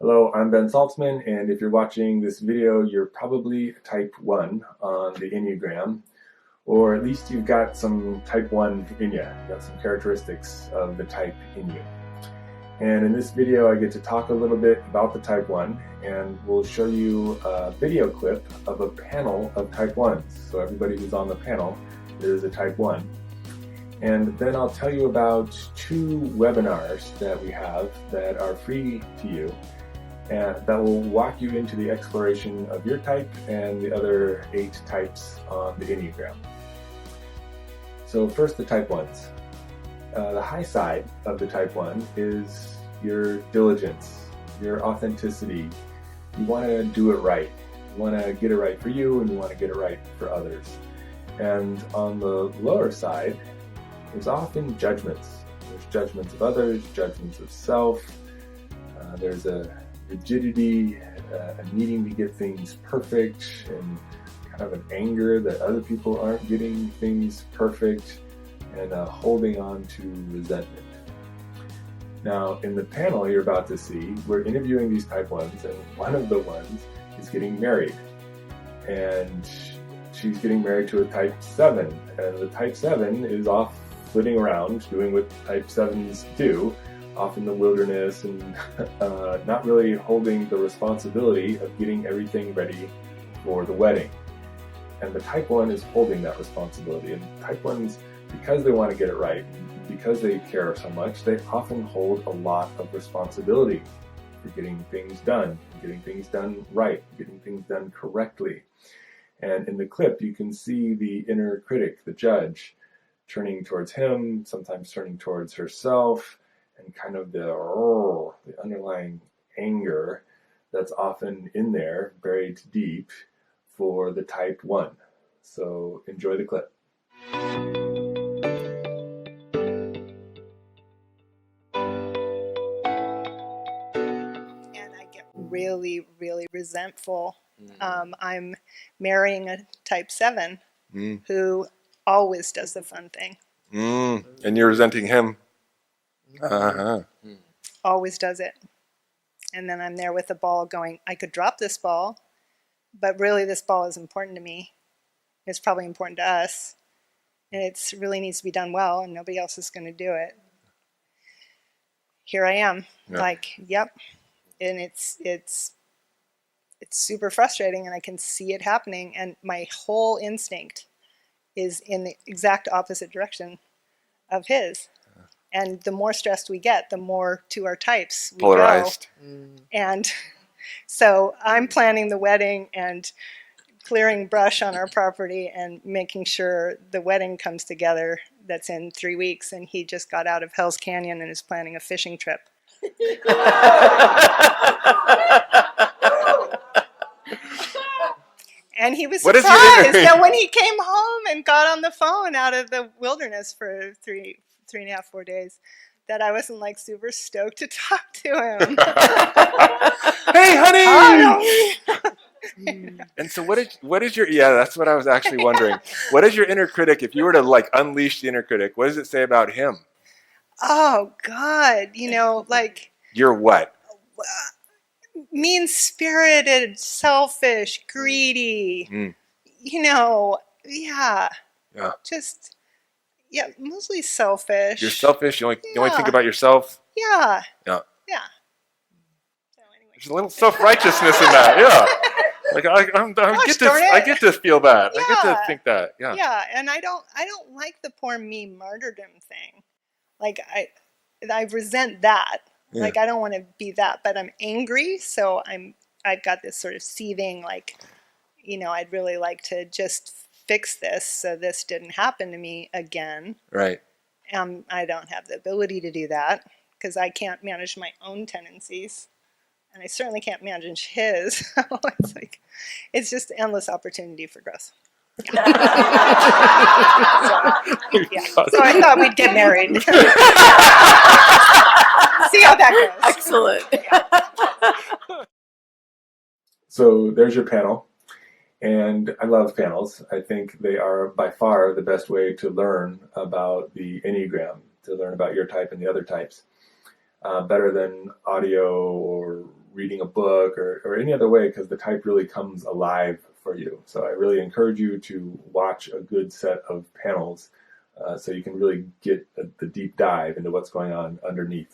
Hello, I'm Ben Saltzman, and if you're watching this video, you're probably type 1 on the Enneagram, or at least you've got some type 1 in you. You've got some characteristics of the type in you. And in this video, I get to talk a little bit about the type 1, and we'll show you a video clip of a panel of type 1s. So everybody who's on the panel is a type 1. And then I'll tell you about 2 webinars that we have that are free to you, and that will walk you into the exploration of your type and the other 8 types on the Enneagram. So first, the type 1s. The high side of the type 1 is your diligence, your authenticity. You want to do it right. You want to get it right for you, and you want to get it right for others. And on the lower side, there's often judgments. There's judgments of others, judgments of self. There's a rigidity, a needing to get things perfect, and kind of an anger that other people aren't getting things perfect, and holding on to resentment. Now, in the panel you're about to see, we're interviewing these type 1s, and one of the ones is getting married. And she's getting married to a type 7, and the type 7 is off flitting around, doing what type 7s do, off in the wilderness, and not really holding the responsibility of getting everything ready for the wedding. And the type 1 is holding that responsibility. And type 1s, because they want to get it right, because they care so much, they often hold a lot of responsibility for getting things done right, getting things done correctly. And in the clip, you can see the inner critic, the judge, turning towards him, sometimes turning towards herself, and kind of the underlying anger that's often in there, buried deep, for the type 1. So enjoy the clip. And I get really, really resentful. I'm marrying a type 7 who always does the fun thing. And you're resenting him. Always does it. And then I'm there with the ball going, I could drop this ball, but really this ball is important to me. It's probably important to us. And it really needs to be done well, and nobody else is going to do it. Here I am, yep. And it's super frustrating, and I can see it happening, and my whole instinct is in the exact opposite direction of his. And the more stressed we get, the more to our types we polarized go. And so I'm planning the wedding and clearing brush on our property and making sure the wedding comes together. That's in 3 weeks, and he just got out of Hell's Canyon and is planning a fishing trip. And he was surprised that when he came home and got on the phone out of the wilderness for 3.5, 4 days, that I wasn't like super stoked to talk to him. Hey, honey! And so what is your, that's what I was actually wondering. What is your inner critic? If you were to like unleash the inner critic, what does it say about him? Oh, God. You're what? Mean-spirited, selfish, greedy. Mostly selfish. You're selfish. You only think about yourself. Yeah. Yeah. Yeah. So anyway. There's a little self-righteousness in that. Yeah. Like I get to feel that. Yeah. I get to think that. Yeah. Yeah, and I don't like the poor me martyrdom thing. Like I resent that. Yeah. Like I don't want to be that, but I'm angry, so I've got this sort of seething, I'd really like to just fix this so this didn't happen to me again. Right. I don't have the ability to do that because I can't manage my own tendencies, and I certainly can't manage his. It's just endless opportunity for growth. Yeah. So I thought we'd get married. See how that goes. Excellent. Yeah. So there's your panel. And I love panels. I think they are by far the best way to learn about the Enneagram, to learn about your type and the other types. Better than audio or reading a book or any other way, because the type really comes alive for you. So I really encourage you to watch a good set of panels so you can really get the deep dive into what's going on underneath.